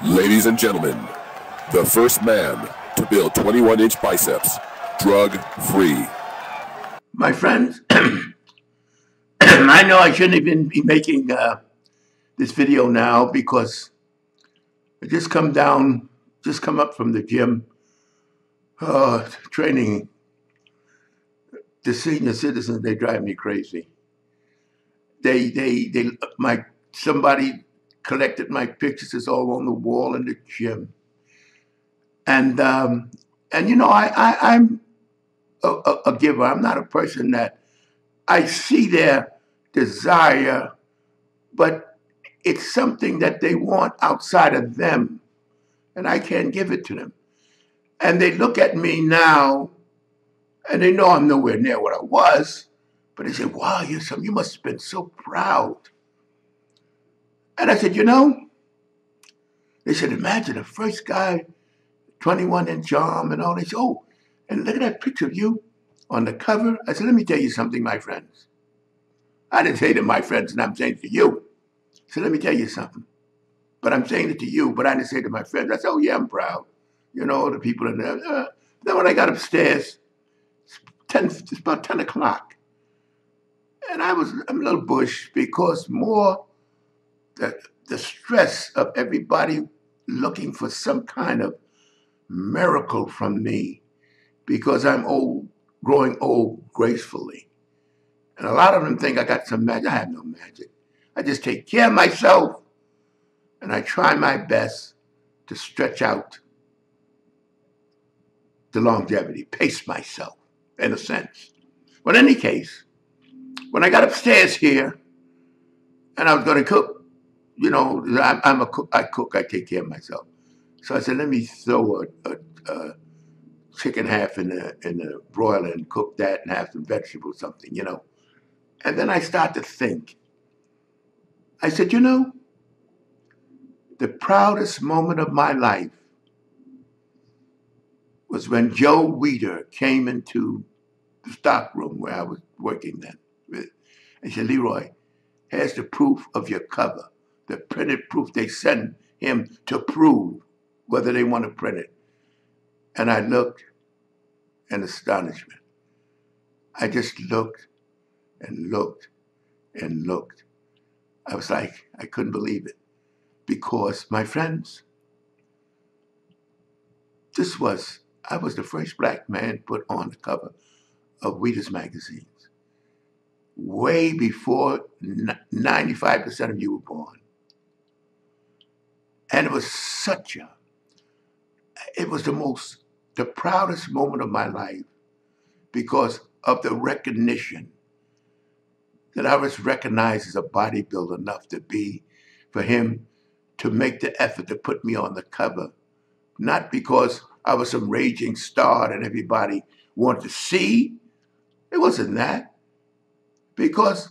Ladies and gentlemen, the first man to build 21-inch biceps, drug-free. My friends, I know I shouldn't even be making this video now because I just come up from the gym, training the senior citizens. They drive me crazy. Somebody collected my pictures. It's all on the wall in the gym. And you know, I'm a giver. I'm not a person that I see their desire, but it's something that they want outside of them, and I can't give it to them. And they look at me now, and they know I'm nowhere near what I was, but they say, wow, you must have been so proud. And I said, you know, they said, imagine the first guy, 21-inch arm and all. They said, oh, and look at that picture of you on the cover. I said, let me tell you something, my friends. I didn't say to my friends, and I'm saying it to you. I said, let me tell you something. But I'm saying it to you, but I didn't say it to my friends. I said, oh, yeah, I'm proud. You know, the people in there. Then when I got upstairs, it's about 10 o'clock. And I'm a little bush because more the stress of everybody looking for some kind of miracle from me because I'm growing old gracefully. And a lot of them think I got some magic. I have no magic. I just take care of myself, and I try my best to stretch out the longevity, pace myself, in a sense. But in any case, when I got upstairs here, and I was going to cook, you know, I'm a cook. I take care of myself. So I said, let me throw a chicken half in the broiler and cook that and have some vegetables, something, you know. And then I start to think. I said, you know, the proudest moment of my life was when Joe Weider came into the stock room where I was working then. And he said, Leroy, here's the proof of your cover, the printed proof they send him to prove whether they want to print it. And I looked in astonishment. I just looked and looked and looked. I was like, I couldn't believe it. Because, my friends, I was the first black man put on the cover of Weider's magazines. Way before 95% of you were born. And it was the proudest moment of my life because of the recognition that I was recognized as a bodybuilder enough for him to make the effort to put me on the cover. Not because I was some raging star that everybody wanted to see. It wasn't that. Because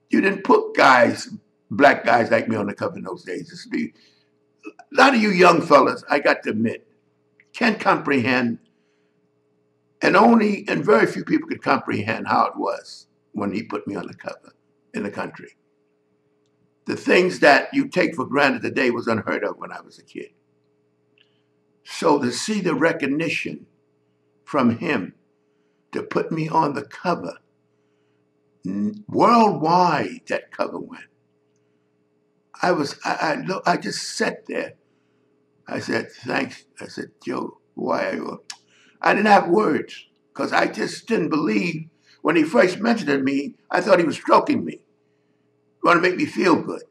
you didn't put black guys like me on the cover in those days. A lot of you young fellas, I got to admit, can't comprehend, and very few people could comprehend how it was when he put me on the cover in the country. The things that you take for granted today was unheard of when I was a kid. So to see the recognition from him to put me on the cover, worldwide that cover went. I just sat there. I said, thanks. I said, Joe, why are you? I didn't have words because I just didn't believe when he first mentioned it to me, I thought he was stroking me. Want to make me feel good,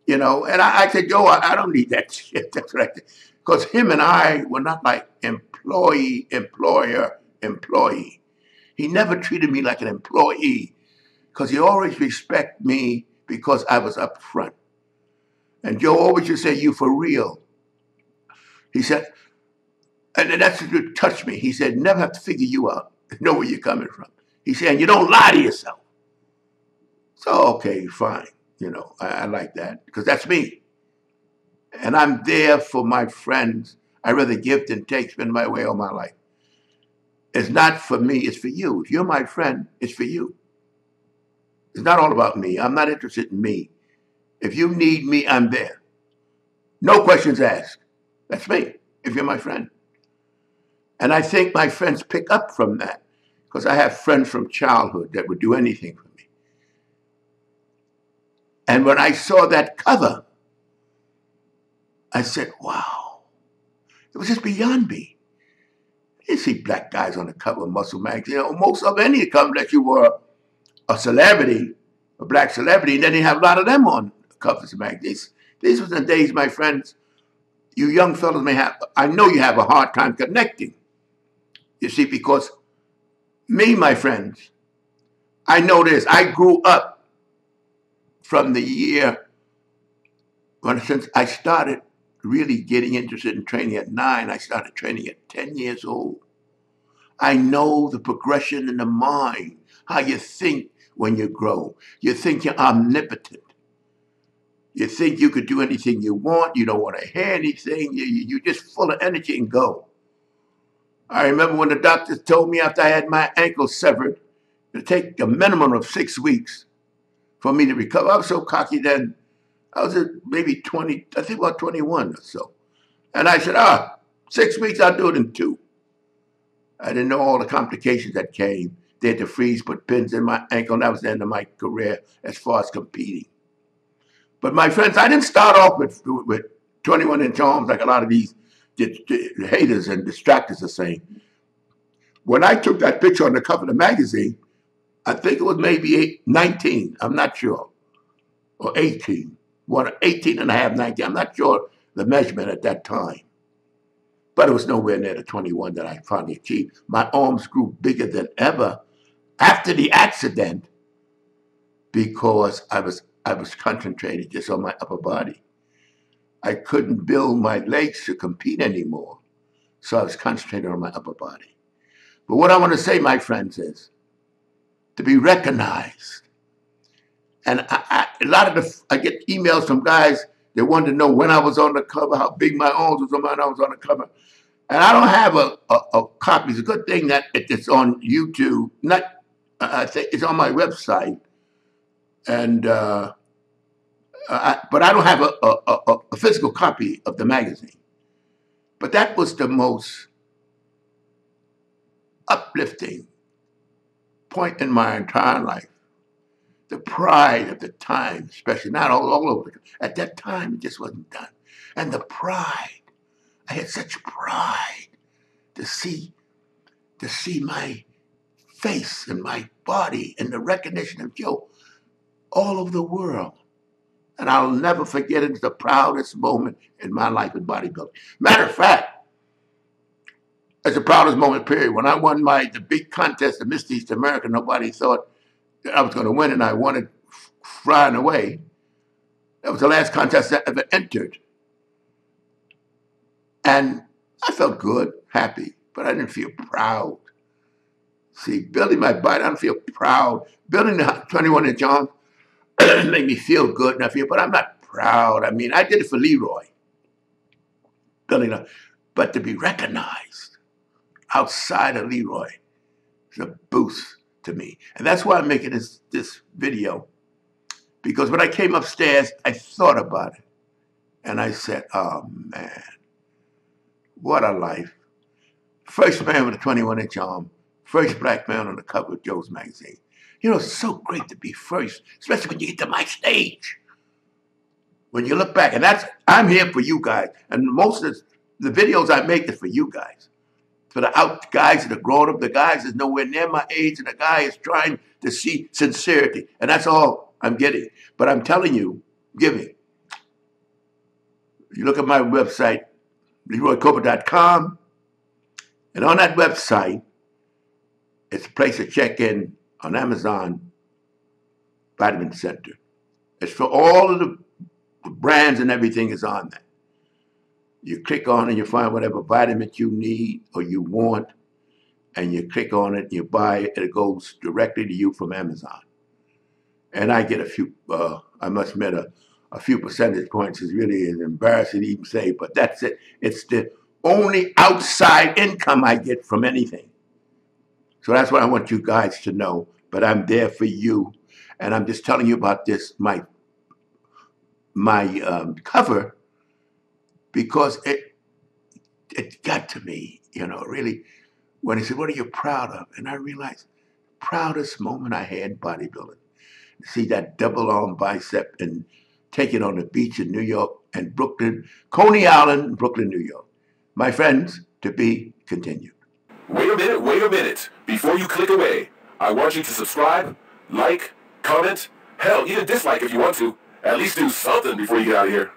you know? And I said, Joe, I don't need that shit. That's what I said. Because him and I were not like employee, employer, employee. He never treated me like an employee because he always respected me because I was up front. And Joe always used to say, you for real. He said, and that's what touched me. He said, never have to figure you out, know where you're coming from. He said, and you don't lie to yourself. So, okay, fine. You know, I like that because that's me. And I'm there for my friends. I rather give than take, spend my way all my life. It's not for me, it's for you. If you're my friend, it's for you. It's not all about me. I'm not interested in me. If you need me, I'm there. No questions asked. That's me, if you're my friend. And I think my friends pick up from that because I have friends from childhood that would do anything for me. And when I saw that cover, I said, wow, it was just beyond me. You see black guys on the cover of Muscle magazine. You know, most of any cover that you were a celebrity, a black celebrity, and then you have a lot of them on the covers of magazines. These were the days, my friends, you young fellas may have, I know you have a hard time connecting. You see, because me, my friends, I know this. I grew up from the year since I started really getting interested in training at 9, I started training at 10 years old. I know the progression in the mind, how you think when you grow. You think you're omnipotent. You think you could do anything you want. You don't want to hear anything. You're just full of energy and go. I remember when the doctors told me after I had my ankle severed, it'd take a minimum of 6 weeks for me to recover. I was so cocky then. I was at maybe 20, I think about 21 or so. And I said, 6 weeks, I'll do it in 2. I didn't know all the complications that came. They had to freeze, put pins in my ankle, and that was the end of my career as far as competing. But my friends, I didn't start off with 21-inch arms like a lot of these haters and distractors are saying. When I took that picture on the cover of the magazine, I think it was maybe 19, I'm not sure, or 18. 18 and a half, 19, I'm not sure the measurement at that time. But it was nowhere near the 21 that I finally achieved. My arms grew bigger than ever after the accident because I was concentrated just on my upper body. I couldn't build my legs to compete anymore, so I was concentrated on my upper body. But what I want to say, my friends, is to be recognized. And I get emails from guys that wanted to know when I was on the cover, how big my arms was when I was on the cover. And I don't have a copy. It's a good thing that it's on YouTube. I think it's on my website. And but I don't have a physical copy of the magazine. But that was the most uplifting point in my entire life. The pride of the time, especially not all over. At that time, it just wasn't done. And the pride, I had such pride to see my face and my body and the recognition of Joe all over the world. And I'll never forget it. It's the proudest moment in my life in bodybuilding. Matter of fact, it's the proudest moment, period. When I won the big contest of Miss East America, nobody thought that I was going to win, and I won it flying away. That was the last contest I ever entered. And I felt good, happy, but I didn't feel proud. See, building my body, I don't feel proud. Building the 21-inch arms made me feel good, and but I'm not proud. I mean, I did it for Leroy. But to be recognized outside of Leroy is a boost to me. And that's why I'm making this video. Because when I came upstairs, I thought about it. And I said, oh, man, what a life. First man with a 21-inch arm. First black man on the cover of Joe's magazine. You know, it's so great to be first, especially when you get to my stage. When you look back, and I'm here for you guys. And most of the videos I make is for you guys. For the guys that are growing up, the guys that's nowhere near my age, and the guy is trying to see sincerity. And that's all I'm getting. But I'm telling you, giving. You look at my website, LeroyCooper.com, and on that website, it's a place to check in on Amazon Vitamin Center. It's for all of the brands and everything is on that. You click on it, you find whatever vitamin you need or you want, and you click on it, you buy it, and it goes directly to you from Amazon. And I get a few, I must admit, a few percentage points is really embarrassing to even say, but that's it. It's the only outside income I get from anything. So that's what I want you guys to know. But I'm there for you, and I'm just telling you about this. My cover because it got to me, really, when he said, "What are you proud of?" And I realized, proudest moment I had in bodybuilding. See that double arm bicep and take it on the beach in New York and Brooklyn, Coney Island, Brooklyn, New York. My friends, to be continued. Wait a minute. Before you click away, I want you to subscribe, like, comment, hell, even dislike if you want to. At least do something before you get out of here.